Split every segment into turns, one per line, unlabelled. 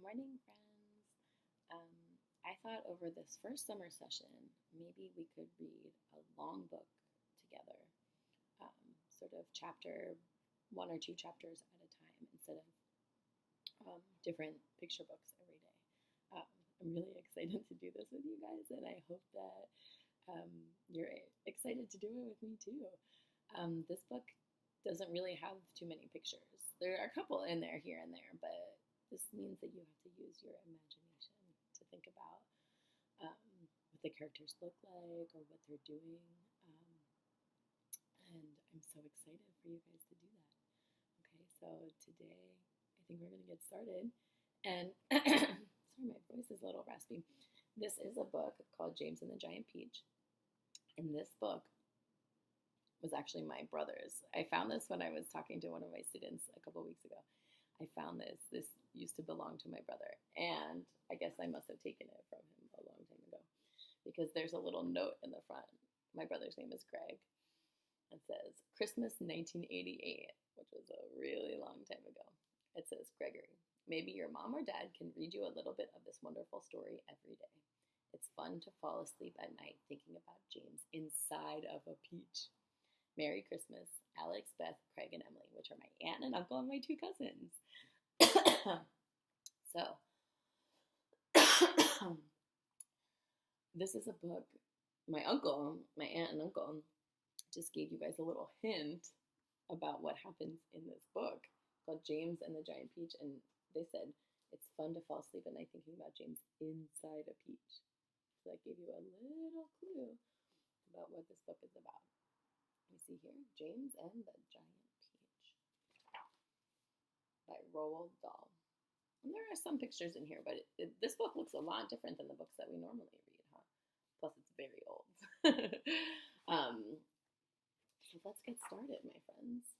Morning, friends. I thought over this first summer session, maybe we could read a long book together, sort of chapter, one or two chapters at a time, instead of different picture books every day. I'm really excited to do this with you guys, and I hope that you're excited to do it with me too. This book doesn't really have too many pictures. There are a couple in there here and there, but this means that you have to use your imagination to think about what the characters look like or what they're doing. And I'm so excited for you guys to do that. Okay, so today I think we're going to get started. And sorry, my voice is a little raspy. This is a book called James and the Giant Peach. And this book was actually my brother's. I found this when I was talking to one of my students a couple of weeks ago. I found this. This used to belong to my brother, and I guess I must have taken it from him a long time ago because there's a little note in the front. My brother's name is Greg. It says Christmas 1988, which was a really long time ago. It says, Gregory, maybe your mom or dad can read you a little bit of this wonderful story every day. It's fun to fall asleep at night thinking about James inside of a peach. Merry Christmas, Alex, Beth, Craig, and Emily, which are my aunt and uncle and my two cousins. So, this is a book. My aunt and uncle, just gave you guys a little hint about what happens in this book called James and the Giant Peach. And they said it's fun to fall asleep at night thinking about James inside a peach. So that gave you a little clue about what this book is about. You see here, James and the Giant Peach by Roald Dahl. And there are some pictures in here, but this book looks a lot different than the books that we normally read, huh? Plus, it's very old. So let's get started, my friends.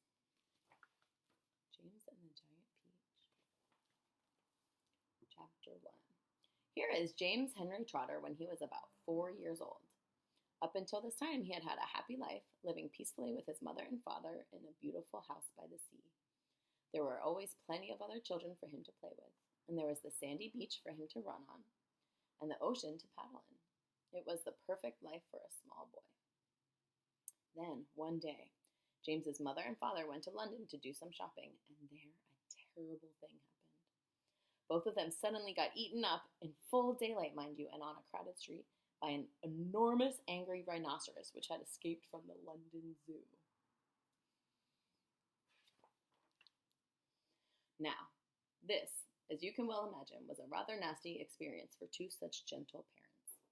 James and the Giant Peach. Chapter 1. Here is James Henry Trotter when he was about 4 years old. Up until this time, he had had a happy life, living peacefully with his mother and father in a beautiful house by the sea. There were always plenty of other children for him to play with, and there was the sandy beach for him to run on, and the ocean to paddle in. It was the perfect life for a small boy. Then, one day, James's mother and father went to London to do some shopping, and there a terrible thing happened. Both of them suddenly got eaten up, in full daylight, mind you, and on a crowded street, by an enormous angry rhinoceros which had escaped from the London Zoo. Now, this, as you can well imagine, was a rather nasty experience for two such gentle parents.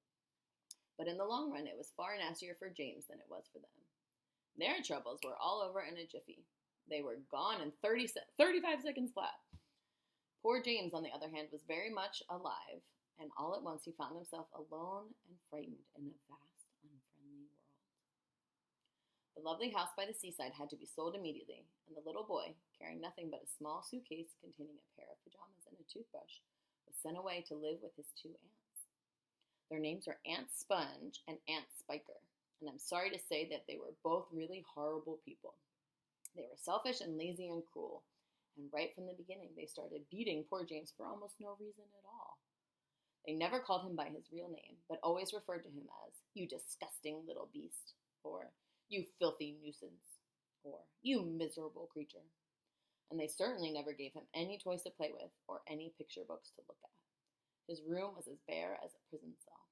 But in the long run, it was far nastier for James than it was for them. Their troubles were all over in a jiffy. They were gone in 35 seconds flat. Poor James, on the other hand, was very much alive, and all at once he found himself alone and frightened in a vast, unfriendly world. The lovely house by the seaside had to be sold immediately, and the little boy, carrying nothing but a small suitcase containing a pair of pajamas and a toothbrush, was sent away to live with his two aunts. Their names were Aunt Sponge and Aunt Spiker, and I'm sorry to say that they were both really horrible people. They were selfish and lazy and cruel, and right from the beginning they started beating poor James for almost no reason at all. They never called him by his real name, but always referred to him as, "You disgusting little beast," or "You filthy nuisance," or "You miserable creature." And they certainly never gave him any toys to play with or any picture books to look at. His room was as bare as a prison cell.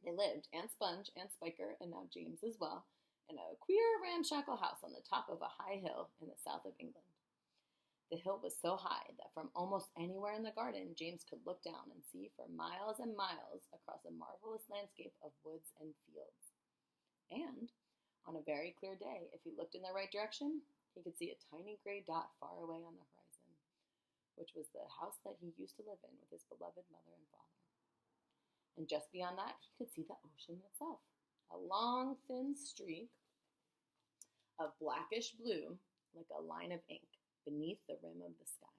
They lived, Aunt Sponge, Aunt Spiker, and now James as well, in a queer ramshackle house on the top of a high hill in the south of England. The hill was so high that from almost anywhere in the garden, James could look down and see for miles and miles across a marvelous landscape of woods and fields. And on a very clear day, if he looked in the right direction, he could see a tiny gray dot far away on the horizon, which was the house that he used to live in with his beloved mother and father. And just beyond that, he could see the ocean itself, a long, thin streak of blackish blue, like a line of ink, beneath the rim of the sky.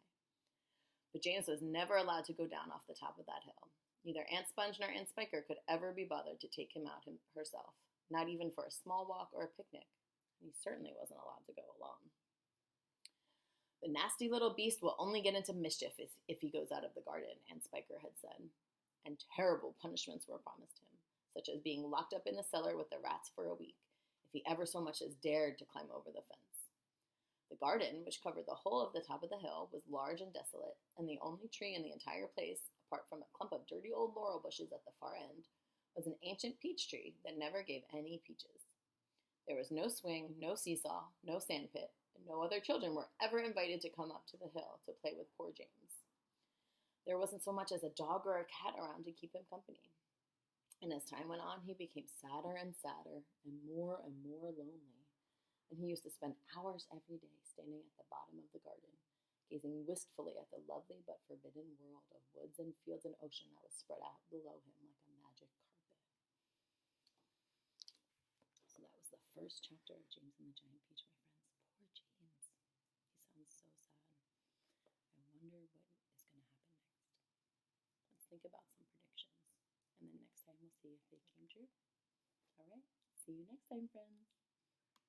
But James was never allowed to go down off the top of that hill. Neither Aunt Sponge nor Aunt Spiker could ever be bothered to take him out herself, not even for a small walk or a picnic. And he certainly wasn't allowed to go alone. The nasty little beast will only get into mischief if he goes out of the garden, Aunt Spiker had said, and terrible punishments were promised him, such as being locked up in the cellar with the rats for a week, if he ever so much as dared to climb over the fence. The garden, which covered the whole of the top of the hill, was large and desolate, and the only tree in the entire place, apart from a clump of dirty old laurel bushes at the far end, was an ancient peach tree that never gave any peaches. There was no swing, no seesaw, no sandpit, and no other children were ever invited to come up to the hill to play with poor James. There wasn't so much as a dog or a cat around to keep him company. And as time went on, he became sadder and sadder and more lonely. And he used to spend hours every day standing at the bottom of the garden, gazing wistfully at the lovely but forbidden world of woods and fields and ocean that was spread out below him like a magic carpet. So that was the first chapter of James and the Giant Peach, my friends. Poor James. He sounds so sad. I wonder what is going to happen next. Let's think about some predictions. And then next time we'll see if they came true. All right. See you next time, friends.